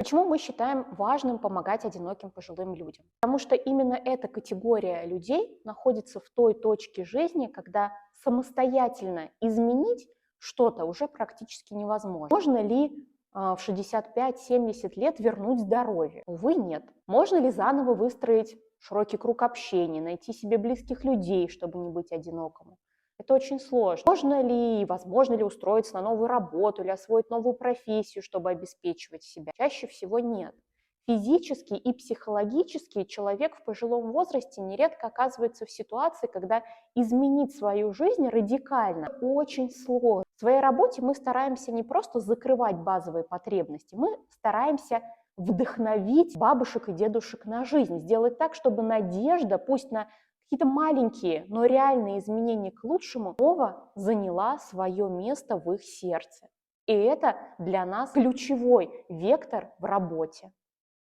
Почему мы считаем важным помогать одиноким пожилым людям? Потому что именно эта категория людей находится в той точке жизни, когда самостоятельно изменить что-то уже практически невозможно. Можно ли в 65-70 лет вернуть здоровье? Увы, нет. Можно ли заново выстроить широкий круг общения, найти себе близких людей, чтобы не быть одинокому? Это очень сложно. Можно ли и возможно ли устроиться на новую работу или освоить новую профессию, чтобы обеспечивать себя? Чаще всего нет. Физически и психологически человек в пожилом возрасте нередко оказывается в ситуации, когда изменить свою жизнь радикально очень сложно. В своей работе мы стараемся не просто закрывать базовые потребности, мы стараемся вдохновить бабушек и дедушек на жизнь, сделать так, чтобы надежда, пусть на какие-то маленькие, но реальные изменения к лучшему, снова заняла свое место в их сердце. И это для нас ключевой вектор в работе.